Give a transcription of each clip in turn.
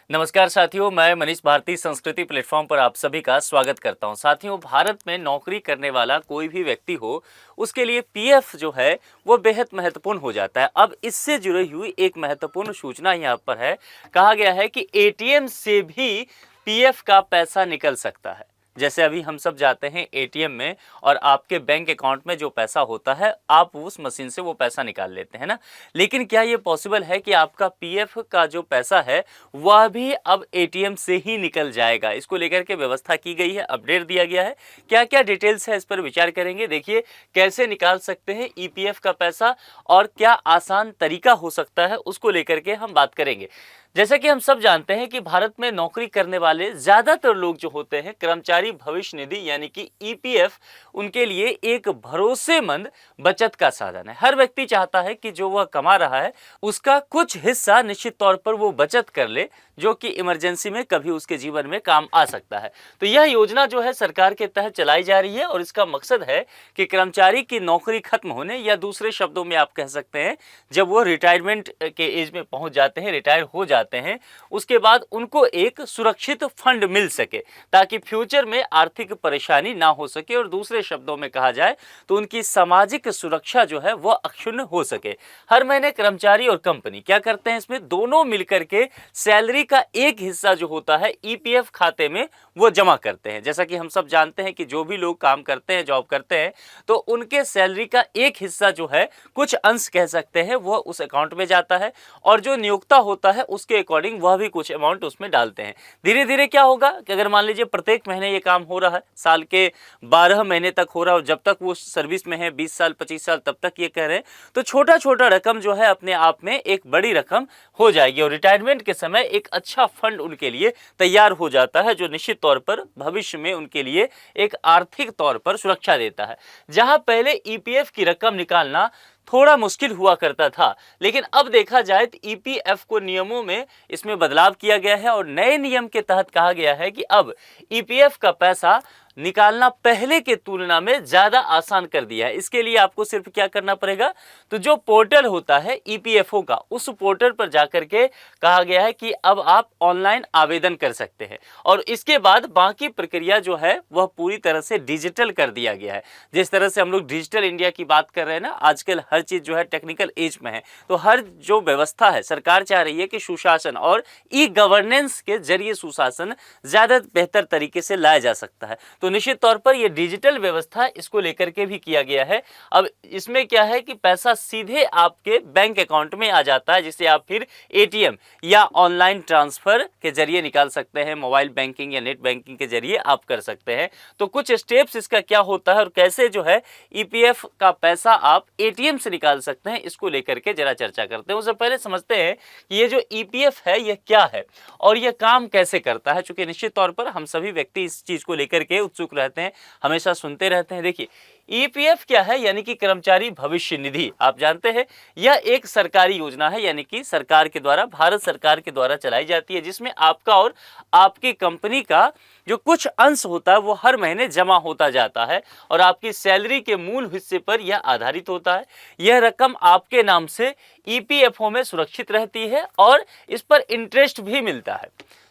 नमस्कार साथियों, मैं मनीष भारती संस्कृति प्लेटफॉर्म पर आप सभी का स्वागत करता हूं। साथियों, भारत में नौकरी करने वाला कोई भी व्यक्ति हो, उसके लिए पीएफ जो है वो बेहद महत्वपूर्ण हो जाता है। अब इससे जुड़ी हुई एक महत्वपूर्ण सूचना यहाँ पर है। कहा गया है कि एटीएम से भी पीएफ का पैसा निकल सकता है। जैसे अभी हम सब जाते हैं एटीएम में और आपके बैंक अकाउंट में जो पैसा होता है, आप उस मशीन से वो पैसा निकाल लेते हैं ना। लेकिन क्या ये पॉसिबल है कि आपका पीएफ का जो पैसा है वह भी अब एटीएम से ही निकल जाएगा? इसको लेकर के व्यवस्था की गई है, अपडेट दिया गया है। क्या क्या डिटेल्स है, इस पर विचार करेंगे। देखिए, कैसे निकाल सकते हैं ईपीएफ का पैसा और क्या आसान तरीका हो सकता है, उसको लेकर के हम बात करेंगे। जैसा कि हम सब जानते हैं कि भारत में नौकरी करने वाले ज्यादातर लोग जो होते हैं, कर्मचारी भविष्य निधि यानी कि ईपीएफ उनके लिए एक भरोसेमंद बचत का साधन है। हर व्यक्ति चाहता है कि जो वह कमा रहा है उसका कुछ हिस्सा निश्चित तौर पर वो बचत कर ले, जो कि इमरजेंसी में कभी उसके जीवन में काम आ सकता है। तो यह योजना जो है सरकार के तहत चलाई जा रही है और इसका मकसद है कि कर्मचारी की नौकरी खत्म होने, या दूसरे शब्दों में आप कह सकते हैं जब वो रिटायरमेंट के एज में पहुंच जाते हैं, रिटायर हो जाते हैं, उसके बाद उनको एक सुरक्षित फंड मिल सके ताकि फ्यूचर में आर्थिक परेशानी ना हो सके, और दूसरे शब्दों में कहा जाए तो उनकी सामाजिक सुरक्षा जो है वह अक्षुण्ण हो सके। हर महीने कर्मचारी और कंपनी क्या करते हैं, इसमें दोनों मिलकर के सैलरी का एक हिस्सा जो होता है ईपीएफ खाते में वो जमा करते हैं। जैसा कि हम सब जानते हैं कि जो भी लोग काम करते हैं, जॉब करते हैं, तो उनके सैलरी का एक हिस्सा जो है, कुछ अंश कह सकते हैं, वो उस अकाउंट में जाता है और जो नियोक्ता होता है उसके अकॉर्डिंग वह भी कुछ अमाउंट उसमें डालते हैं। धीरे धीरे क्या होगा कि अगर मान लीजिए प्रत्येक महीने ये काम हो रहा है, साल के 12 महीने तक हो रहा है, और जब तक वो सर्विस में है 20 साल 25 साल तब तक ये कह रहे हैं, तो छोटा छोटा रकम जो है अपने आप में एक बड़ी रकम हो जाएगी और रिटायरमेंट के समय एक अच्छा फंड उनके लिए तैयार हो जाता है, जो निश्चित तौर पर भविष्य में उनके लिए एक आर्थिक तौर पर सुरक्षा देता है। जहां पहले ईपीएफ की रकम निकालना थोड़ा मुश्किल हुआ करता था, लेकिन अब देखा जाए तो ईपीएफ को नियमों में इसमें बदलाव किया गया है और नए नियम के तहत कहा गया है कि अब ईपीएफ का पैसा निकालना पहले के तुलना में ज्यादा आसान कर दिया है। इसके लिए आपको सिर्फ क्या करना पड़ेगा, तो जो पोर्टल होता है ईपीएफओ का, उस पोर्टल पर जाकर के कहा गया है कि अब आप ऑनलाइन आवेदन कर सकते हैं और इसके बाद बाकी प्रक्रिया जो है वह पूरी तरह से डिजिटल कर दिया गया है। जिस तरह से हम लोग डिजिटल इंडिया की बात कर रहे हैं ना, आजकल हर चीज जो है टेक्निकल एज में है, तो हर जो व्यवस्था है सरकार चाह रही है कि सुशासन और ई गवर्नेंस के जरिए सुशासन ज्यादा बेहतर तरीके से लाया जा सकता है। तो निश्चित तौर पर यह डिजिटल व्यवस्था इसको लेकर के भी किया गया है। अब इसमें क्या है कि पैसा सीधे आपके बैंक अकाउंट में आ जाता है, जिसे आप फिर एटीएम या ऑनलाइन ट्रांसफर के जरिए निकाल सकते हैं, मोबाइल बैंकिंग या नेट बैंकिंग के जरिए आप कर सकते हैं। तो कुछ स्टेप्स इसका क्या होता है और कैसे जो है ईपीएफ का पैसा आप एटीएम से निकाल सकते हैं, इसको लेकर के जरा चर्चा करते हैं। उससे पहले समझते हैं कि ये जो ईपीएफ है यह क्या है और यह काम कैसे करता है, चूंकि निश्चित तौर पर हम सभी व्यक्ति इस चीज को लेकर के उत्सुक रहते हैं, हमेशा सुनते रहते हैं। देखिए, ईपीएफ क्या है, यानी कि कर्मचारी भविष्य निधि। आप जानते हैं यह एक सरकारी योजना है, यानी कि सरकार के द्वारा, भारत सरकार के द्वारा चलाई जाती है, जिसमें आपका और आपकी कंपनी का जो कुछ अंश होता है वो हर महीने जमा होता जाता है और आपकी सैलरी के मूल हिस्से पर यह आधारित होता है। यह रकम आपके नाम से ईपीएफओ में सुरक्षित रहती है और इस पर इंटरेस्ट भी मिलता है।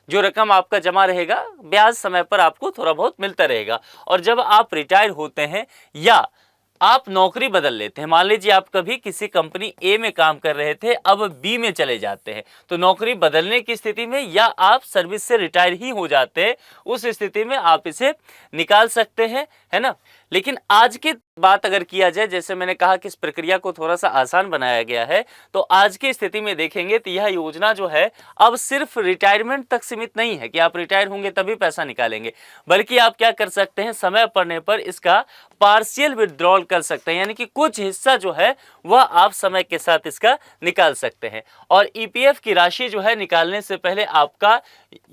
जो रकम आपका जमा रहेगा, ब्याज समय पर आपको थोड़ा बहुत मिलता रहेगा। और जब आप रिटायर होते हैं या आप नौकरी बदल लेते हैं, मान लीजिए आप कभी किसी कंपनी ए में काम कर रहे थे, अब बी में चले जाते हैं, तो नौकरी बदलने की स्थिति में या आप सर्विस से रिटायर ही हो जाते हैं, उस स्थिति में आप इसे निकाल सकते हैं, है ना। लेकिन आज की बात अगर किया जाए, जैसे मैंने कहा कि इस प्रक्रिया को थोड़ा सा आसान बनाया गया है, तो आज की स्थिति में देखेंगे तो यह योजना जो है अब सिर्फ रिटायरमेंट तक सीमित नहीं है कि आप रिटायर होंगे तभी पैसा निकालेंगे, बल्कि आप क्या कर सकते हैं, समय पड़ने पर इसका पार्शियल विड्रॉल कर सकते हैं, यानी कि कुछ हिस्सा जो है वह आप समय के साथ इसका निकाल सकते हैं। और ईपीएफ की राशि जो है निकालने से पहले आपका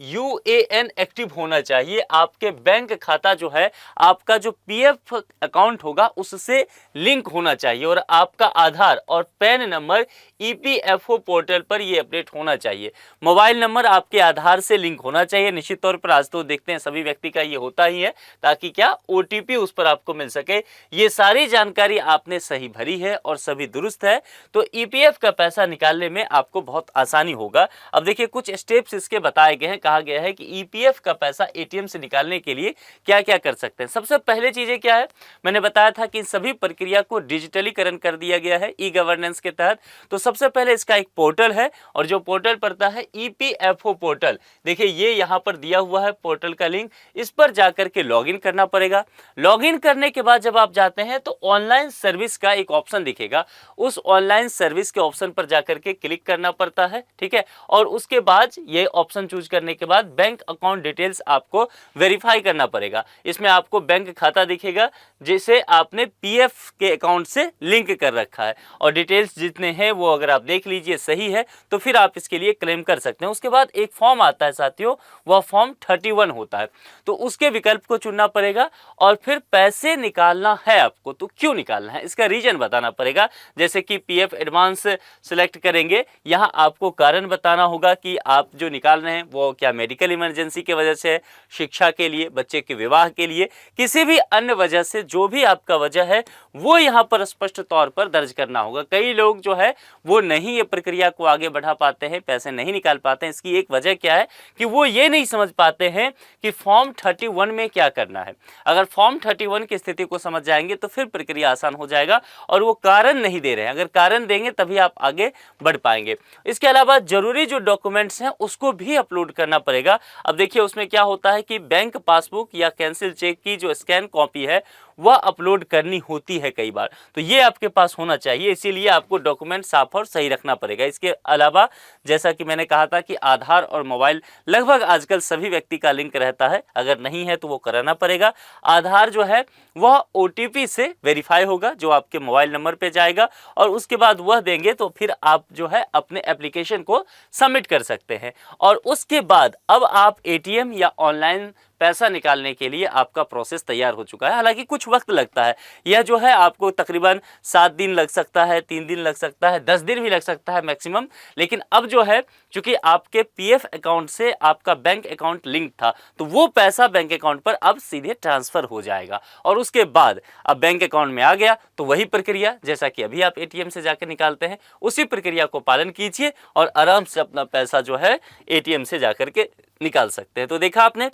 यूएएन एक्टिव होना चाहिए। आपके बैंक खाता जो है, आपका जो पीएफ पीएफ अकाउंट होगा उससे लिंक होना चाहिए और आपका आधार और पैन नंबर ईपीएफओ पोर्टल पर ये अपडेट होना चाहिए। मोबाइल नंबर आपके आधार से लिंक होना चाहिए। निश्चित तौर पर आज तो देखते हैं सभी व्यक्ति का ये होता ही है, ताकि क्या ओटीपी उस पर आपको मिल सके। ये सारी जानकारी आपने सही भरी है और सभी दुरुस्त है तो ईपीएफ का पैसा निकालने में आपको बहुत आसानी होगा। अब देखिए कुछ स्टेप्स इसके बताए गए हैं। कहा गया है कि ईपीएफ का पैसा एटीएम से निकालने के लिए क्या क्या कर सकते हैं। सबसे पहले चीजें क्या है, मैंने बताया था कि इन सभी प्रक्रिया को डिजिटलीकरण कर दिया गया है ई गवर्नेंस के तहत। तो सबसे पहले इसका एक पोर्टल है और जो पोर्टल पड़ता है ईपीएफओ पोर्टल, देखिए ये यहाँ पर दिया हुआ है पोर्टल का लिंक, इस पर जाकर के लॉगिन करना पड़ेगा। लॉगिन करने के बाद जब आप जाते हैं तो ऑनलाइन सर्विस का एक ऑप्शन दिखेगा, उस ऑनलाइन सर्विस के ऑप्शन पर जाकर के क्लिक करना पड़ता है, ठीक है। और उसके बाद ये ऑप्शन चूज करने के बाद बैंक अकाउंट डिटेल्स आपको वेरीफाई करना पड़ेगा। इसमें आपको बैंक खाता दिखेगा जिसे आपने पीएफ के अकाउंट से लिंक कर रखा है और डिटेल्स जितने हैं वो अगर आप देख लीजिए सही है तो फिर आप इसके लिए क्लेम कर सकते हैं। उसके बाद एक फॉर्म आता है साथियों, वह फॉर्म 31 होता है, तो उसके विकल्प को चुनना पड़ेगा और फिर पैसे निकालना है आपको। तो क्यों निकालना है इसका रीजन बताना पड़ेगा। जैसे कि पीएफ एडवांस सेलेक्ट करेंगे, यहाँ आपको कारण बताना होगा कि आप जो निकाल रहे हैं वो क्या मेडिकल इमरजेंसी की वजह से है, शिक्षा के लिए, बच्चे के विवाह के लिए, किसी भी अन्य वजह से जो भी आपका वजह है वो यहाँ पर स्पष्ट तौर पर दर्ज करना होगा। कई लोग जो है वो नहीं ये प्रक्रिया को आगे बढ़ा पाते हैं, पैसे नहीं निकाल पाते हैं। इसकी एक वजह क्या है कि वो ये नहीं समझ पाते हैं कि फॉर्म 31 में क्या करना है। अगर फॉर्म 31 की स्थिति को समझ जाएंगे तो फिर प्रक्रिया आसान हो जाएगा। और वो कारण नहीं दे रहे हैं, अगर कारण देंगे तभी आप आगे बढ़ पाएंगे। इसके अलावा जरूरी जो डॉक्यूमेंट्स हैं उसको भी अपलोड करना पड़ेगा। अब देखिए उसमें क्या होता है कि बैंक पासबुक या कैंसिल चेक की जो स्कैन कॉपी है वह अपलोड करनी होती है कई बार, तो ये आपके पास होना चाहिए। इसीलिए आपको डॉक्यूमेंट साफ और सही रखना पड़ेगा। इसके अलावा जैसा कि मैंने कहा था कि आधार और मोबाइल लगभग आजकल सभी व्यक्ति का लिंक रहता है, अगर नहीं है तो वो कराना पड़ेगा। आधार जो है वह ओटीपी से वेरीफाई होगा जो आपके मोबाइल नंबर पे जाएगा और उसके बाद वह देंगे तो फिर आप जो है अपने एप्लीकेशन को सबमिट कर सकते हैं। और उसके बाद अब आप एटीएम या ऑनलाइन पैसा निकालने के लिए आपका प्रोसेस तैयार हो चुका है। हालांकि कुछ वक्त लगता है, यह जो है आपको तकरीबन 7 दिन लग सकता है, 3 दिन लग सकता है, 10 दिन भी लग सकता है मैक्सिमम। लेकिन अब जो है चूंकि आपके पीएफ अकाउंट से आपका बैंक अकाउंट लिंक था तो वो पैसा बैंक अकाउंट पर अब सीधे ट्रांसफर हो जाएगा और उसके बाद अब बैंक अकाउंट में आ गया तो वही प्रक्रिया जैसा कि अभी आप एटीएम से जाकर निकालते हैं उसी प्रक्रिया को पालन कीजिए और आराम से अपना पैसा जो है एटीएम से जाकर के निकाल सकते हैं। तो देखा आपने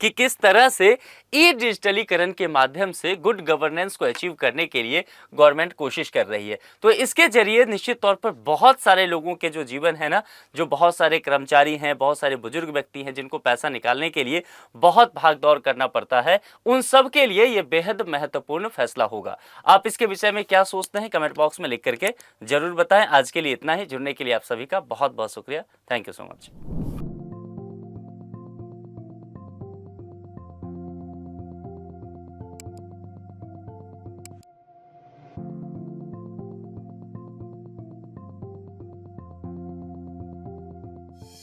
कि किस तरह से ई डिजिटलीकरण के माध्यम से गुड गवर्नेंस को अचीव करने के लिए गवर्नमेंट कोशिश कर रही है। तो इसके जरिए निश्चित तौर पर बहुत सारे लोगों के जो जीवन है ना, जो बहुत सारे कर्मचारी हैं, बहुत सारे बुजुर्ग व्यक्ति हैं जिनको पैसा निकालने के लिए बहुत भाग दौड़ करना पड़ता है, उन सब के लिए ये बेहद महत्वपूर्ण फैसला होगा। आप इसके विषय में क्या सोचते हैं कमेंट बॉक्स में लिख करके जरूर बताएं। आज के लिए इतना ही। जुड़ने के लिए आप सभी का बहुत बहुत शुक्रिया। Thank you so much.